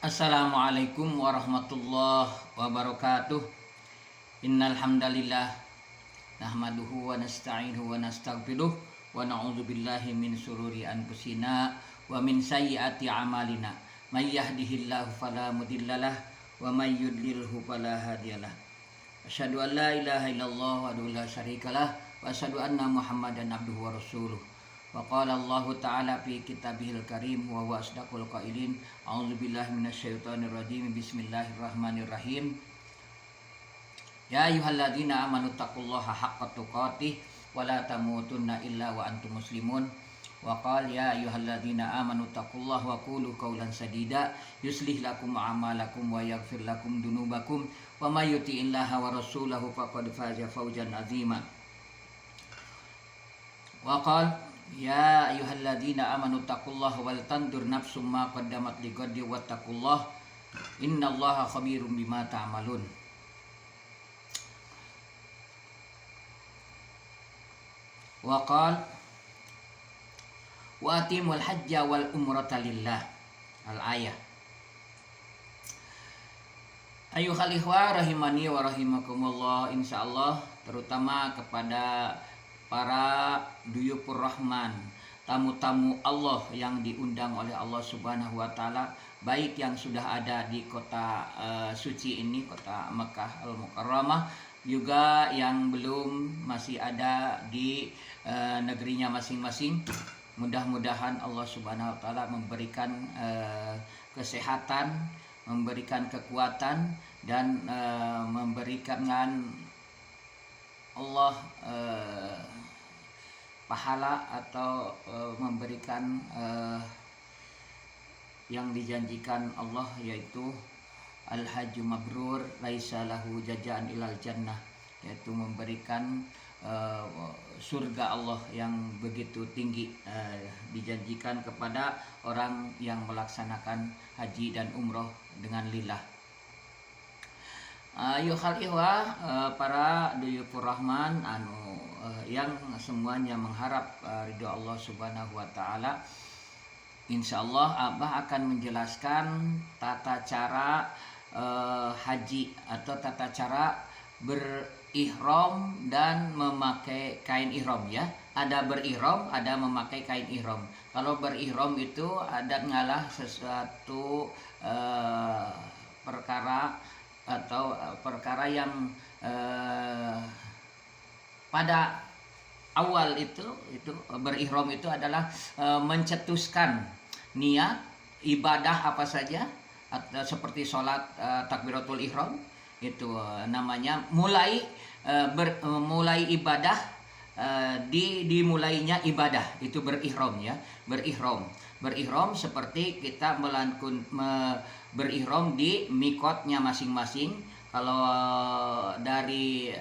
Assalamualaikum warahmatullahi wabarakatuh. Innal hamdalillah nahmaduhu wa nasta'inuhu wa nastaghfiruh wa na'udzu billahi min sururi anfusina wa min sayyiati a'malina. May yahdihillahu fala mudhillalah wa may yudlilhu fala hadiyalah. Asyhadu an la ilaha illallah wa la syarikalah wa asyhadu anna Muhammadan abduhu wa rasuluh. Wa qala Allah ta'ala fi kitabihil karim wa huwa asdaqul qailin. A'udzubillahi minasyaitonir rajim. Bismillahirrahmanirrahim. Ya ayyuhalladzina amanu taqullaha haqqa tuqatih wa la tamutunna illa wa antum muslimun. Wa qala ya ayyuhalladzina amanu taqullaha wa qulu qawlan sadida yuslih lakum a'malakum wa yaghfir lakum dunubakum wa may yuti'illaha wa rasulahu faqad faza fawzan 'azima. Wa qala ya ayyuhalladzina amanu taqullaha wal tandur nafsum ma qaddamat lighadin wattaqullaha innallaha khabirum bima ta'malun. Wa qala wa atimul hajja wal umrata lillah. Al-ayah. Ayyuhal ikhwa rahimani wa rahimakumullah, insyaallah terutama kepada para duyupur rahman, tamu-tamu Allah yang diundang oleh Allah Subhanahu wa taala, baik yang sudah ada di kota suci ini, kota Mekah Al-Mukarramah, juga yang belum masih ada di negerinya masing-masing. Mudah-mudahan Allah Subhanahu wa taala memberikan kesehatan, memberikan kekuatan, dan memberikan Allah pahala atau memberikan yang dijanjikan Allah, yaitu al-hajju mabrur laisa lahu jazaan ilal jannah, yaitu memberikan surga Allah yang begitu tinggi dijanjikan kepada orang yang melaksanakan haji dan umroh dengan lillah. Ayuhal ihwa, para duyufur rahman yang semuanya mengharap ridho Allah Subhanahu wa taala. Insyaallah Abah akan menjelaskan tata cara haji atau tata cara berihram dan memakai kain ihram ya. Ada berihram, ada memakai kain ihram. Kalau berihram itu ada ngalah sesuatu perkara atau perkara yang pada awal itu berihram itu adalah mencetuskan niat ibadah apa saja, atau seperti sholat takbiratul ihram itu namanya mulai ibadah, dimulainya ibadah itu berihram ya. Berihram seperti kita berihram di mikotnya masing-masing. Kalau dari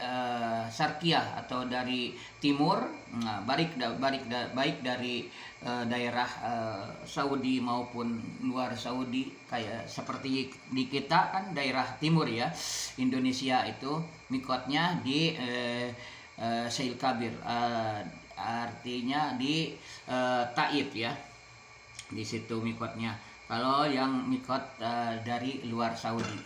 Syarqiyah atau dari timur, baik dari daerah Saudi maupun luar Saudi, kayak seperti di kita kan daerah timur ya, Indonesia itu mikotnya di Sail Kabir, artinya di Taif ya, di situ mikotnya. Kalau yang mikot dari luar Saudi,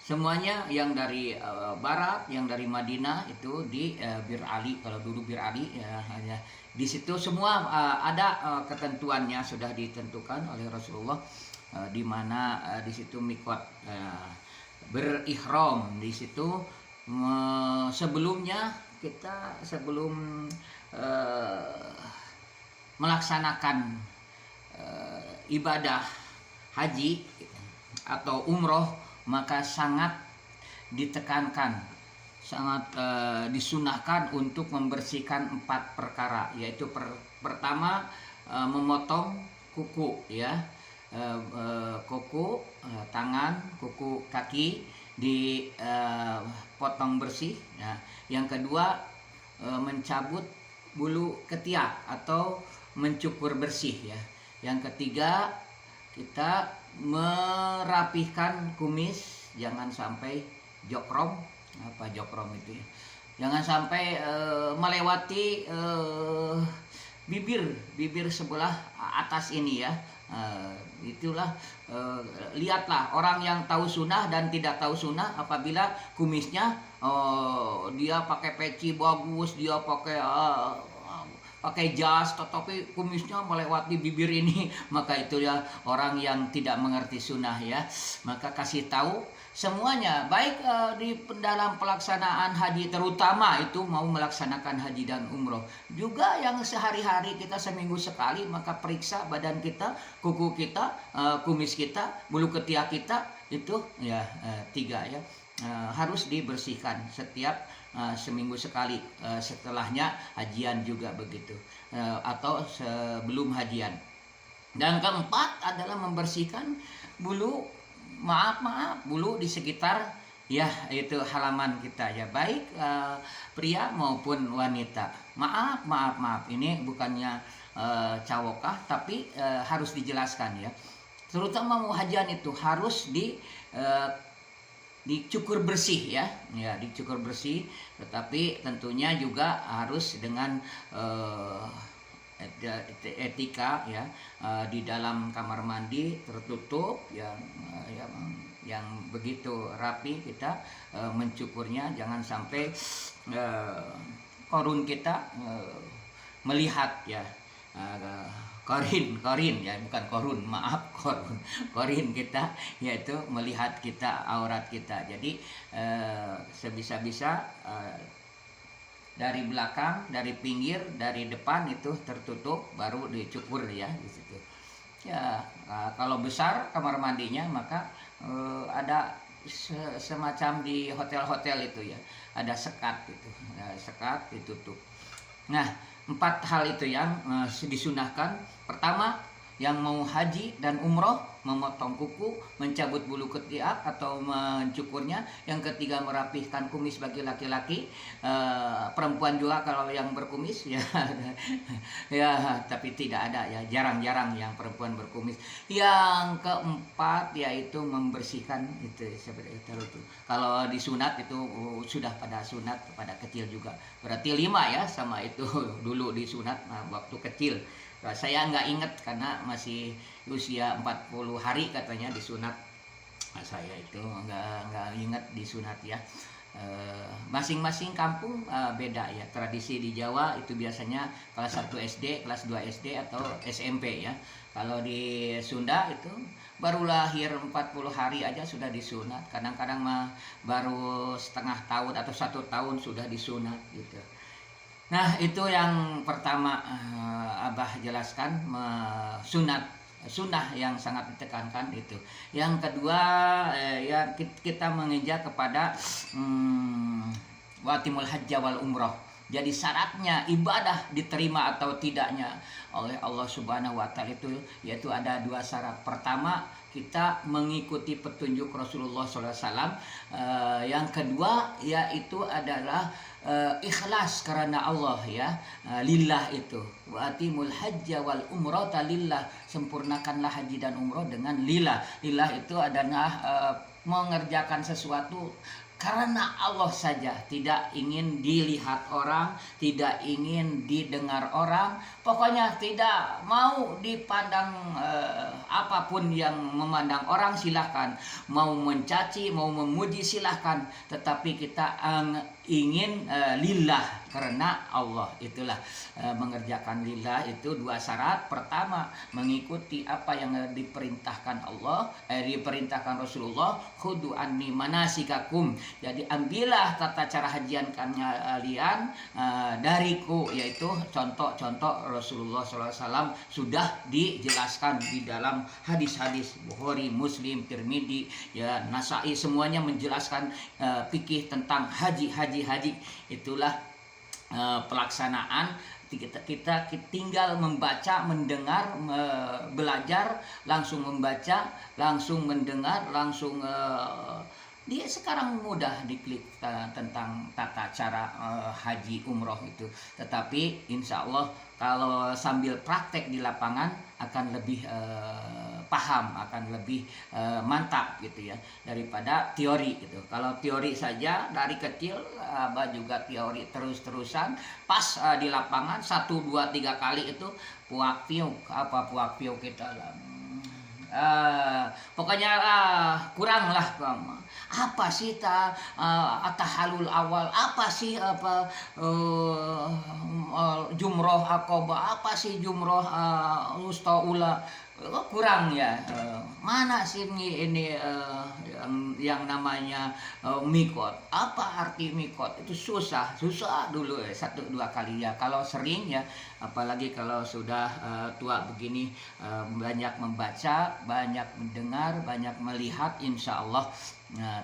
semuanya yang dari barat, yang dari Madinah itu di Bir Ali. Kalau dulu Bir Ali ya, di situ semua ada ketentuannya, sudah ditentukan oleh Rasulullah di mana di situ mikot berihram. Di situ sebelumnya kita sebelum melaksanakan ibadah haji atau umroh, maka sangat ditekankan, sangat disunahkan untuk membersihkan 4 perkara, yaitu pertama memotong kuku ya, kuku tangan, kuku kaki dipotong bersih ya. Yang kedua mencabut bulu ketiak atau mencukur bersih ya. Yang ketiga kita merapihkan kumis, jangan sampai jokrom. Apa jokrom itu ya? Jangan sampai melewati bibir sebelah atas ini ya, Itulah lihatlah orang yang tahu sunnah dan tidak tahu sunnah, apabila kumisnya dia pakai peci bagus, dia pakai jas, tetapi kumisnya melewati bibir ini, maka itu ya orang yang tidak mengerti sunnah ya. Maka kasih tahu semuanya, baik di dalam pelaksanaan haji, terutama itu mau melaksanakan haji dan umroh, juga yang sehari-hari kita seminggu sekali, maka periksa badan kita, kuku kita, kumis kita, bulu ketiak kita, itu ya 3 ya, harus dibersihkan setiap seminggu sekali, setelahnya hajian juga begitu, atau sebelum hajian. Dan keempat adalah membersihkan bulu, bulu di sekitar ya itu halaman kita ya, baik pria maupun wanita. Maaf ini bukannya cawokah, tapi harus dijelaskan ya, terutama mau hajian itu harus dicukur bersih ya, dicukur bersih, tetapi tentunya juga harus dengan etika ya, di dalam kamar mandi tertutup yang begitu rapi kita mencukurnya, jangan sampai korun kita melihat ya, korin ya, bukan korun, maaf, korin kita, yaitu melihat kita, aurat kita. Jadi sebisa-bisa dari belakang, dari pinggir, dari depan itu tertutup, baru dicukur ya di situ. Ya, kalau besar kamar mandinya, maka ada semacam di hotel-hotel itu ya, ada sekat itu, sekat ditutup. Nah, 4 hal itu yang disunahkan. Pertama, yang mau haji dan umroh memotong kuku, mencabut bulu ketiak atau mencukurnya. Yang ketiga, merapihkan kumis bagi laki-laki, perempuan juga kalau yang berkumis ya ya, tapi tidak ada ya, jarang-jarang yang perempuan berkumis. Yang keempat yaitu membersihkan itu seperti itu. Kalau di sunat itu sudah pada sunat, pada kecil juga, berarti 5 ya, sama itu dulu di sunat waktu kecil. Saya nggak ingat karena masih usia 40 hari katanya disunat. Saya itu nggak ingat disunat ya. Masing-masing kampung beda ya. Tradisi di Jawa itu biasanya kelas 1 SD, kelas 2 SD atau SMP ya. Kalau di Sunda itu baru lahir 40 hari aja sudah disunat. Kadang-kadang mah baru setengah tahun atau 1 tahun sudah disunat gitu. Nah, itu yang pertama Abah jelaskan, sunnah yang sangat ditekankan itu. Yang kedua ya kita menginjak kepada watimul hajja wal umroh. Jadi syaratnya ibadah diterima atau tidaknya oleh Allah Subhanahu wa Ta'ala itu yaitu ada 2 syarat. Pertama, kita mengikuti petunjuk Rasulullah SAW. Yang kedua yaitu adalah ikhlas karena Allah ya, lillah itu. Watimul hajja wal umrata lillah, sempurnakanlah haji dan umroh dengan lillah. Lillah itu adalah mengerjakan sesuatu karena Allah saja, tidak ingin dilihat orang, tidak ingin didengar orang, pokoknya tidak mau dipandang apapun yang memandang orang silahkan, mau mencaci, mau memuji silahkan, tetapi kita ingin lillah karena Allah. Itulah mengerjakan lillah itu 2 syarat. Pertama, mengikuti apa yang diperintahkan Allah, diperintahkan Rasulullah, khudu anni manasikakum. Jadi ambillah tata cara hajian kalian dariku, yaitu contoh-contoh Rasulullah SAW sudah dijelaskan di dalam hadis-hadis Bukhari, Muslim, Tirmidzi, ya Nasai, semuanya menjelaskan fikih tentang haji. Itulah pelaksanaan. Kita tinggal membaca, mendengar, belajar, langsung membaca, langsung mendengar, langsung dia sekarang mudah diklik tentang tata cara haji umroh itu. Tetapi insya Allah kalau sambil praktek di lapangan akan lebih paham, akan lebih mantap gitu ya, daripada teori gitu. Kalau teori saja dari kecil, Abah juga teori terus-terusan, pas di lapangan 1, 2, 3 kali itu puak piuk kita Pokoknya kurang lah. Apa sih tahalul awal, apa sih jumroh akobah, apa sih jumroh wusta ula, kurang ya. Mana sih ini yang namanya mikot, apa arti mikot itu susah dulu satu dua kali ya. Kalau sering ya, apalagi kalau sudah tua begini, banyak membaca, banyak mendengar, banyak melihat, insya Allah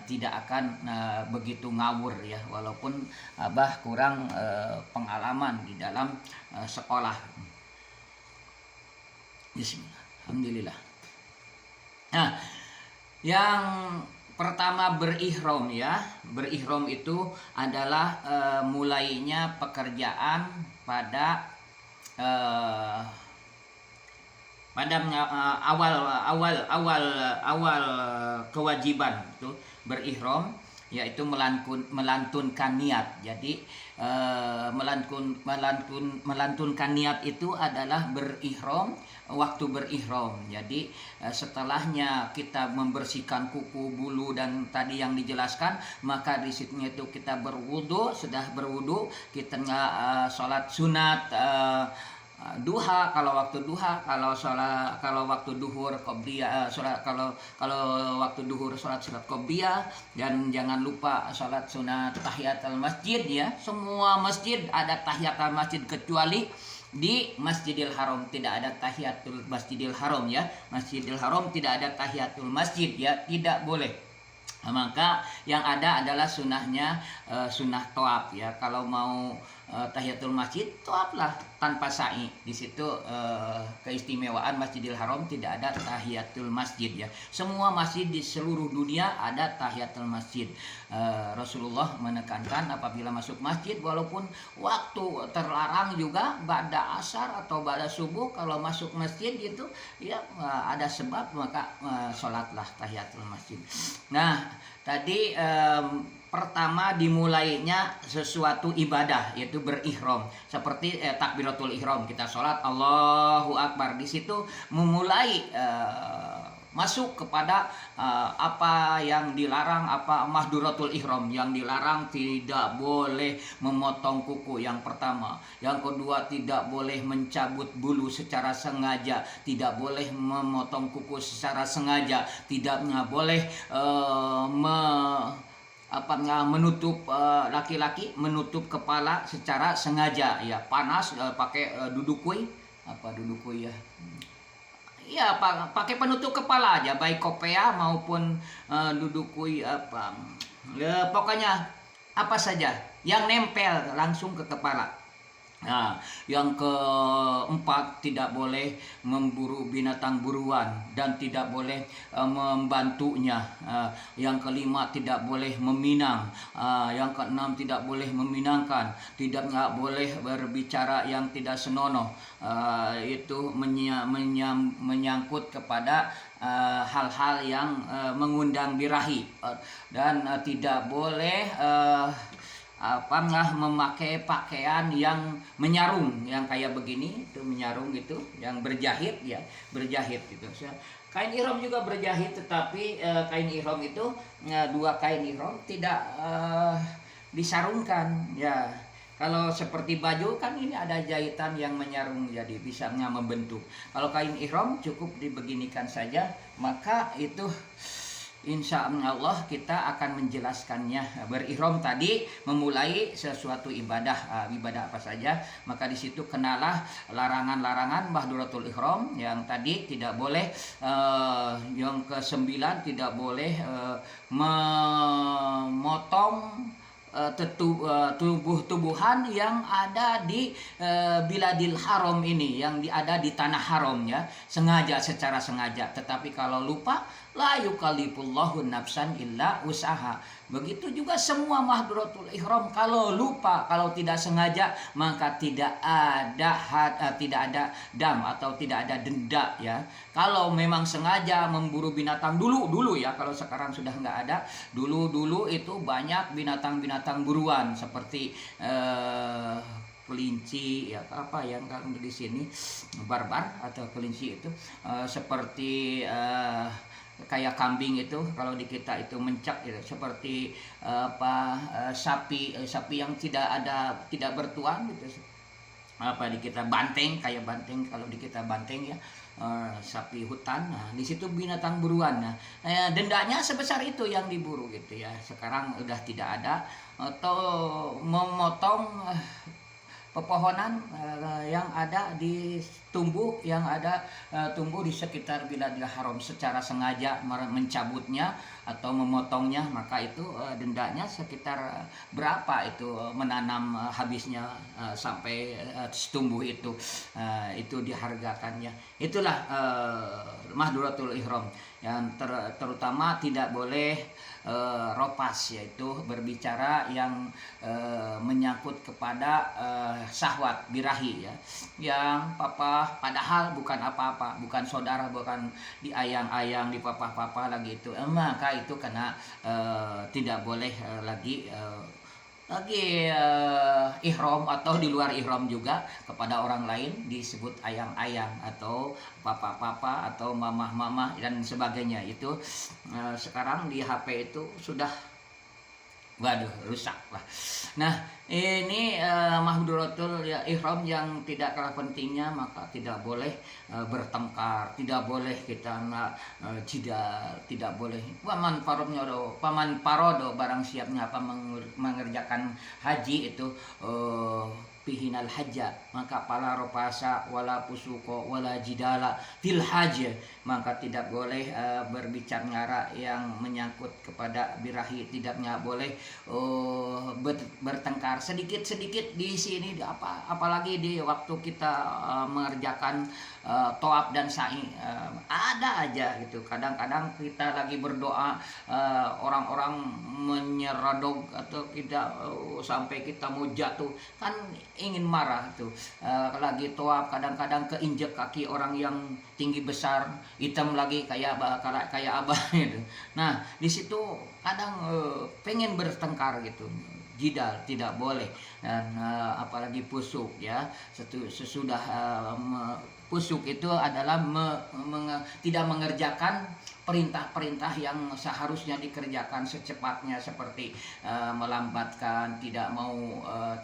tidak akan begitu ngawur ya, walaupun Abah kurang pengalaman di dalam sekolah. Bismillah, alhamdulillah. Nah, yang pertama berihram ya. Berihram itu adalah mulainya pekerjaan pada awal kewajiban itu berihram, yaitu melantunkan niat. Jadi melantunkan niat itu adalah berihram, waktu berihram. Jadi setelahnya kita membersihkan kuku, bulu, dan tadi yang dijelaskan, maka di situ itu kita berwudu. Sudah berwudu, kita sholat sunat duha kalau waktu duha, kalau waktu duhur qobliyah, kalau waktu duhur sholat qobliyah, dan jangan lupa sholat sunat tahiyatul masjid ya. Semua masjid ada tahiyatul masjid kecuali di Masjidil Haram tidak ada tahiyatul Masjidil Haram ya. Masjidil Haram tidak ada tahiyatul masjid ya, tidak boleh. Maka yang ada adalah sunnahnya sunnah toab ya. Kalau mau tahiyatul masjid, toablah tanpa sa'i. Di situ keistimewaan Masjidil Haram tidak ada tahiyatul masjid ya. Semua masjid di seluruh dunia ada tahiyatul masjid. Rasulullah menekankan apabila masuk masjid, walaupun waktu terlarang juga ba'da asar atau ba'da subuh, kalau masuk masjid itu ya ada sebab, maka sholatlah tahiyatul masjid. Nah, tadi pertama dimulainya sesuatu ibadah, yaitu berihram. Seperti takbiratul ihram, kita sholat Allahu Akbar. Di situ memulai masuk kepada apa yang dilarang, apa mahduratul ihram. Yang dilarang tidak boleh memotong kuku, yang pertama. Yang kedua, tidak boleh mencabut bulu secara sengaja, tidak boleh memotong kuku secara sengaja, tidak boleh menutup laki-laki menutup kepala secara sengaja ya. Panas pakai dudukui, apa dudukui ya, ya pakai penutup kepala aja, baik kopea maupun dudukui apa ya, pokoknya apa saja yang nempel langsung ke kepala. Nah, yang keempat, tidak boleh memburu binatang buruan dan tidak boleh membantunya. Yang kelima, tidak boleh meminang. Yang keenam, tidak boleh meminangkan. Nggak boleh berbicara yang tidak senonoh. Itu menyangkut kepada hal-hal yang mengundang birahi, dan tidak boleh memakai pakaian yang menyarung, yang kayak begini itu menyarung gitu, yang berjahit ya, berjahit gitu. Kain ihram juga berjahit, tetapi kain ihram itu dua kain ihram tidak disarungkan ya. Kalau seperti baju kan ini ada jahitan yang menyarung, jadi bisa membentuk. Kalau kain ihram cukup dibeginikan saja, maka itu insya Allah kita akan menjelaskannya. Berihram tadi memulai sesuatu ibadah, ibadah apa saja, maka di situ kenalah larangan-larangan mahduratul ihram. Yang tadi tidak boleh, yang ke-9 tidak boleh memotong tubuhan yang ada di biladil haram ini, yang ada di tanah haram ya, sengaja, secara sengaja. Tetapi kalau lupa, la yukallifullahu nafsan illa usaha. Begitu juga semua mahduratul ihram, kalau lupa, kalau tidak sengaja, maka tidak ada dam atau tidak ada denda ya. Kalau memang sengaja memburu binatang dulu ya, kalau sekarang sudah nggak ada, dulu itu banyak binatang buruan seperti kelinci ya, apa yang kalau di sini barbar atau kelinci itu seperti kayak kambing itu, kalau di kita itu mencak gitu, seperti sapi yang tidak bertuan gitu, apa di kita banteng, kayak banteng, kalau di kita banteng ya, sapi hutan. Nah di situ binatang buruan. Nah dendanya sebesar itu yang diburu gitu ya. Sekarang udah tidak ada. Atau memotong pepohonan yang ada di tumbuh di sekitar Biladil Haram secara sengaja mencabutnya atau memotongnya, maka itu dendanya sekitar berapa itu menanam habisnya sampai tumbuh itu dihargakannya. Itulah mahduratul ihram yang terutama tidak boleh ropas, yaitu berbicara yang menyangkut kepada syahwat birahi ya, yang padahal bukan apa-apa, bukan saudara, bukan diayang-ayang, dipapa-papa lagi itu, maka itu kena tidak boleh lagi ihram, atau di luar ihram juga kepada orang lain disebut ayang-ayang atau papa-papa atau mamah-mamah dan sebagainya. Itu sekarang di HP itu sudah waduh rusak lah. Nah ini mahduratul ya ihram yang tidak kalah pentingnya, maka tidak boleh bertengkar, tidak boleh kita tidak boleh paman parodo barang siapnya apa mengerjakan haji itu pihinal hajja, maka pala ropasa wala pusuko wala jidala fil hajj, maka tidak boleh berbicara yang menyangkut kepada birahi, tidaknya boleh bertengkar sedikit-sedikit di sini, apalagi di waktu kita mengerjakan toab dan sa'i, ada aja gitu. Kadang-kadang kita lagi berdoa, orang-orang menyerodog atau kita sampai kita mau jatuh, kan ingin marah tuh. Lagi toab kadang-kadang keinjek kaki orang yang tinggi besar, hitam lagi kayak abah gitu. Nah di situ kadang pengen bertengkar gitu. Jidal tidak boleh, dan apalagi pusuk ya, sesudah pusuk itu adalah tidak mengerjakan perintah-perintah yang seharusnya dikerjakan secepatnya, seperti melambatkan, tidak mau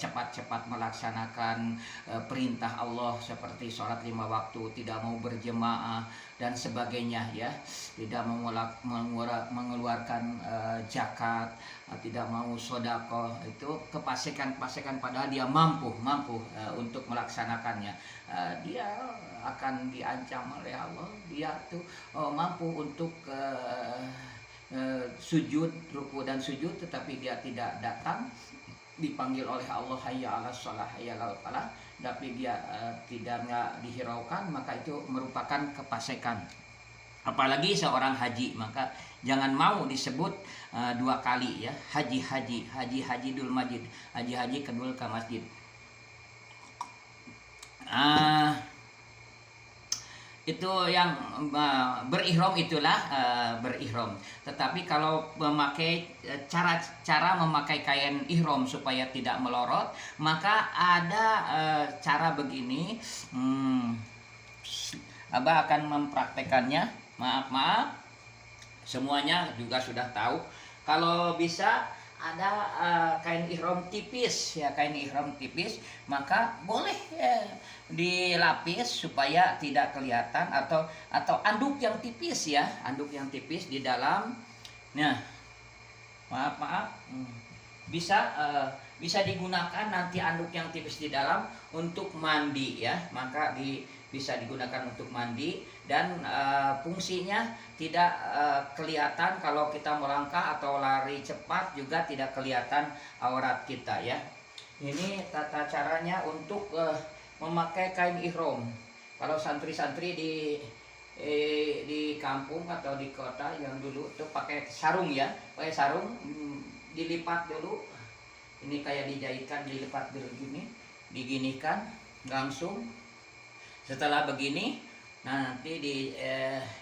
cepat-cepat melaksanakan perintah Allah seperti sholat 5 waktu, tidak mau berjemaah dan sebagainya ya, tidak mengeluarkan zakat, tidak mau sedekah, itu kepasikan padahal dia mampu untuk melaksanakannya. Dia akan diancam oleh Allah, dia tuh mampu untuk sujud, ruku dan sujud, tetapi dia tidak datang, dipanggil oleh Allah hayya 'alas shalah hayya 'alal falah, tapi dia tidak dihiraukan, maka itu merupakan kefasikan. Apalagi seorang haji, maka jangan mau disebut 2 kali ya, haji dul masjid, haji kedul ke masjid. Itu yang berihram, itulah berihram. Tetapi kalau memakai cara memakai kain ihram supaya tidak melorot, maka ada cara begini. Abah akan mempraktekannya. Maaf, semuanya juga sudah tahu. Kalau bisa ada kain ihram tipis ya, kain ihram tipis, maka boleh dilapis supaya tidak kelihatan, atau anduk yang tipis ya, anduk yang tipis di dalam. Nah maaf, bisa digunakan nanti anduk yang tipis di dalam untuk mandi ya, maka bisa digunakan untuk mandi, dan fungsinya tidak kelihatan kalau kita melangkah atau lari cepat, juga tidak kelihatan aurat kita ya. Ini tata caranya untuk memakai kain ihram. Kalau santri-santri di kampung atau di kota yang dulu tuh pakai sarung ya, pakai sarung, dilipat dulu, ini kayak dijahitkan, dilipat dulu gini, diginikan langsung. Setelah begini, nah nanti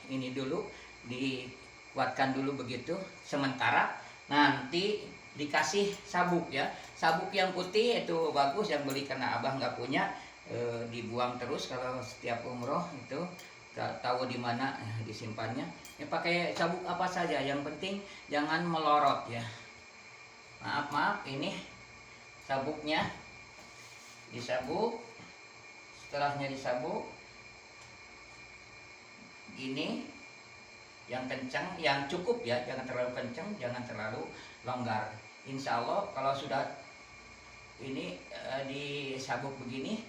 ini dulu dikuatkan dulu begitu sementara, nanti dikasih sabuk ya. Sabuk yang putih itu bagus, yang beli karena abah nggak punya, dibuang terus kalau setiap umroh itu, tahu di mana disimpannya. Ya, pakai sabuk apa saja, yang penting jangan melorot ya. Maaf ini sabuknya disabuk. Setelahnya disabuk ini yang kencang, yang cukup ya, jangan terlalu kencang, jangan terlalu longgar. Insya Allah kalau sudah ini disabuk begini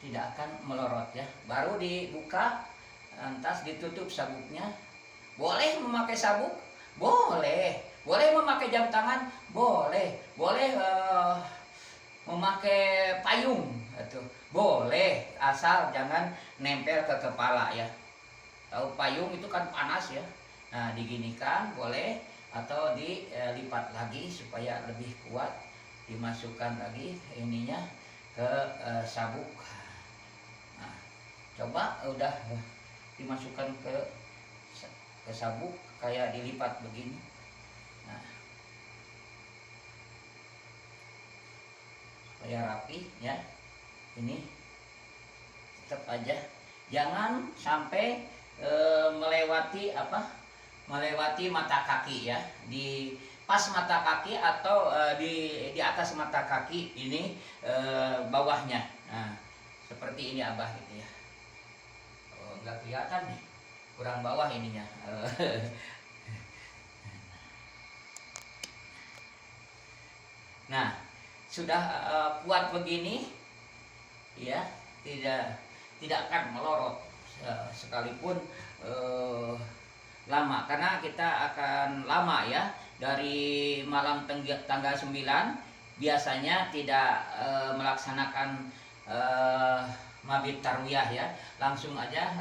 tidak akan melorot ya. Baru dibuka, lantas ditutup sabuknya. Boleh memakai sabuk, boleh memakai jam tangan, boleh memakai payung itu boleh, asal jangan nempel ke kepala ya. Tahu payung itu kan panas ya. Nah, diginikan boleh, atau dilipat lagi supaya lebih kuat. Dimasukkan lagi ininya ke sabuk. Nah, coba udah dimasukkan ke sabuk, kayak dilipat begini. Nah, supaya rapi ya. Ini tetap aja jangan sampai melewati mata kaki ya. Di pas mata kaki atau di atas mata kaki ini, bawahnya. Nah, seperti ini abah gitu ya. Oh, nggak kelihatan nih, kurang bawah ininya. Nah, sudah kuat begini ya, tidak akan melorot sekalipun lama, karena kita akan lama ya. Dari malam tanggal 9 biasanya tidak melaksanakan mabit tarwiyah ya, langsung aja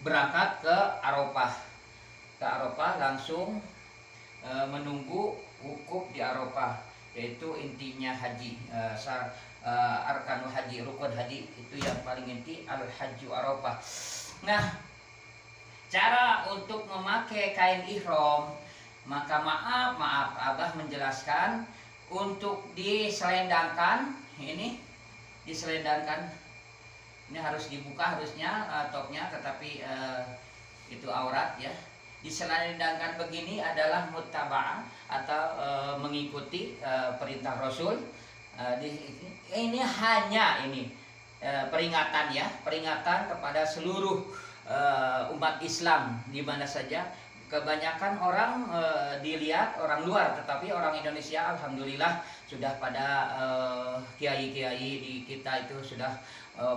berangkat ke Arafah. Langsung menunggu wukuf di Arafah, yaitu intinya haji. Arkanul haji, rukun haji itu yang paling inti, al-hajju Arafah. Nah, cara untuk memakai kain ihram, maka maaf abah menjelaskan untuk diselendangkan. Ini diselendangkan, ini harus dibuka harusnya topnya, tetapi itu aurat ya. Diselendangkan begini adalah muttaba'ah atau mengikuti perintah Rasul. Ini hanya peringatan ya, peringatan kepada seluruh umat Islam di mana saja. Kebanyakan orang dilihat orang luar, tetapi orang Indonesia alhamdulillah sudah pada kiai-kiai di kita itu sudah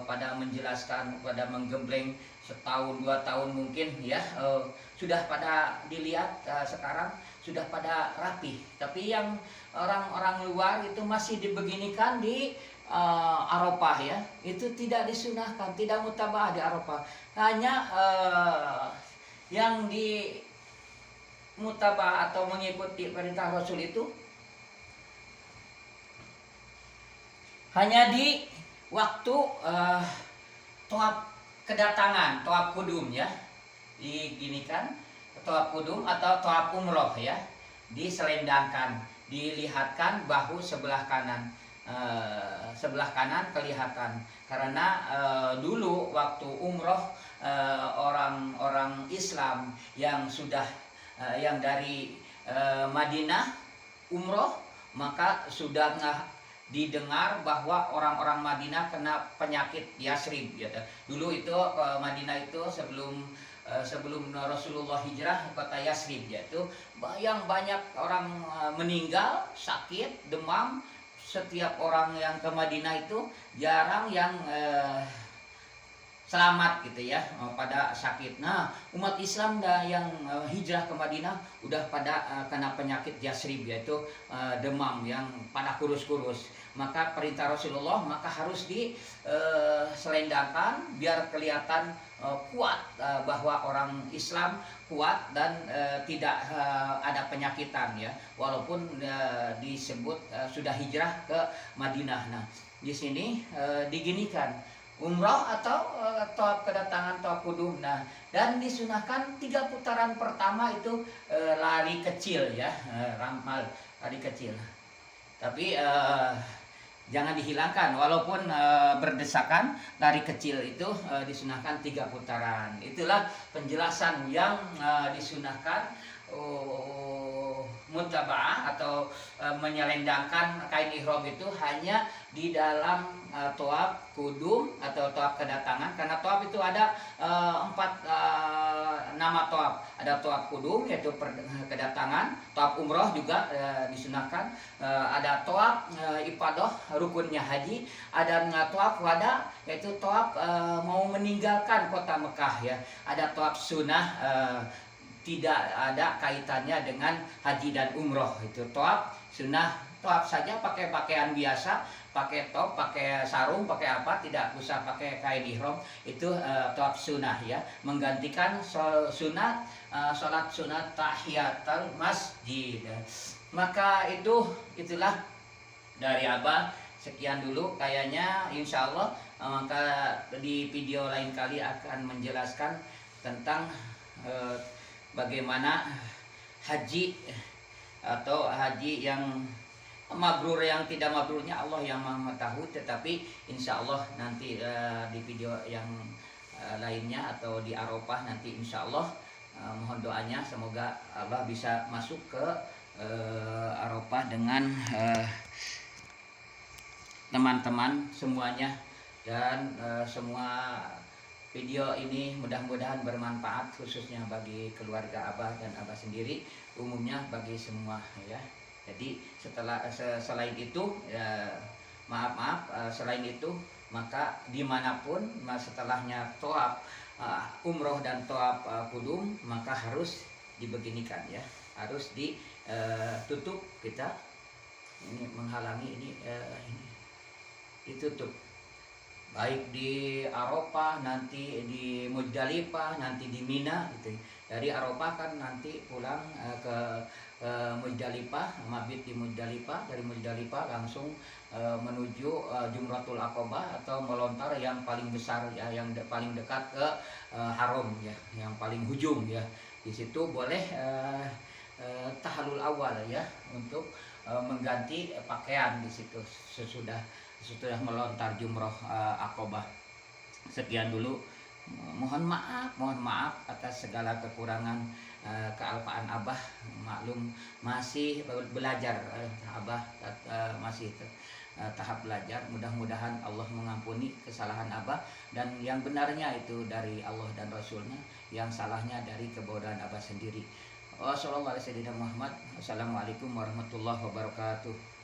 pada menjelaskan, pada menggembleng setahun 2 tahun mungkin ya, sudah pada dilihat sekarang sudah pada rapi. Tapi yang orang-orang luar itu masih dibeginikan di Arafah ya, itu tidak disunahkan, tidak mutabah di Arafah. Hanya yang di mutabah atau mengikuti perintah Rasul itu hanya di waktu tawaf kedatangan, tawaf kudum ya, diginikan tawaf kudum atau tawaf umroh ya, diselendangkan, dilihatkan bahu sebelah kanan. Sebelah kanan kelihatan, karena dulu waktu umroh orang-orang Islam yang sudah yang dari Madinah umroh, maka sudah didengar bahwa orang-orang Madinah kena penyakit Yasrib gitu. Dulu itu Madinah itu sebelum Rasulullah hijrah, kota Yasrib yaitu yang banyak orang meninggal, sakit, demam. Setiap orang yang ke Madinah itu jarang yang selamat gitu ya pada sakit. Nah, umat Islam yang hijrah ke Madinah udah pada kena penyakit Yasrib, yaitu demam yang pada kurus-kurus. Maka perintah Rasulullah, maka harus diselendangkan biar kelihatan kuat, bahwa orang Islam kuat dan tidak ada penyakitan ya, walaupun disebut sudah hijrah ke Madinah. Nah, di sini diginikan umroh atau tawaf kedatangan, tawaf kudum. Nah, dan disunahkan 3 putaran pertama itu lari kecil ya, ramal lari kecil. Tapi jangan dihilangkan, walaupun berdesakan, lari kecil itu disunahkan 3 putaran. Itulah penjelasan yang disunahkan mutaba'ah atau menyelendangkan kain ihram itu hanya di dalam tawaf kudum atau tawaf kedatangan, karena tawaf itu ada 4 nama tawaf. Ada tawaf kudum yaitu kedatangan, tawaf umroh juga disunahkan, ada tawaf ifadah rukunnya haji, ada tawaf wada yaitu tawaf mau meninggalkan kota Mekah ya, ada tawaf sunnah tidak ada kaitannya dengan haji dan umroh, itu tawaf sunnah, tawaf saja pakai pakaian biasa, pakai top, pakai sarung, pakai apa, tidak usah pakai kain ihram, itu tawaf sunnah ya, menggantikan sunat salat sunat tahiyatul masjid. Maka itulah dari Abah, sekian dulu kayaknya, insya Allah maka di video lain kali akan menjelaskan tentang bagaimana haji atau haji yang mabrur, yang tidak mabrurnya Allah yang mengetahui, tetapi insya Allah nanti di video yang lainnya atau di Arafah nanti insya Allah mohon doanya semoga Allah bisa masuk ke Arafah dengan teman-teman semuanya, dan semua video ini mudah-mudahan bermanfaat, khususnya bagi keluarga Abah dan Abah sendiri, umumnya bagi semua ya. Jadi selain itu ya, selain itu maka dimanapun setelahnya tawaf umroh dan tawaf kudum, maka harus dibeginikan ya, harus ditutup, kita ini menghalangi ini ditutup, baik di Arafah, nanti di Muzdalifah, nanti di Mina gitu. Dari Arafah kan nanti pulang ke Muzdalifah, mabit di Muzdalifah, dari Muzdalifah langsung menuju Jumratul Aqabah atau melontar yang paling besar ya, yang paling dekat ke haram ya, yang paling hujung ya. Di situ boleh tahallul awal ya, untuk mengganti pakaian di situ sesudah melontar jumroh Aqabah. Sekian dulu, mohon maaf atas segala kekurangan, kealpaan Abah, maklum masih belajar, Abah masih tahap belajar. Mudah-mudahan Allah mengampuni kesalahan Abah, dan yang benarnya itu dari Allah dan Rasulnya, yang salahnya dari kebodohan Abah sendiri. Wassalamualaikum warahmatullahi wabarakatuh.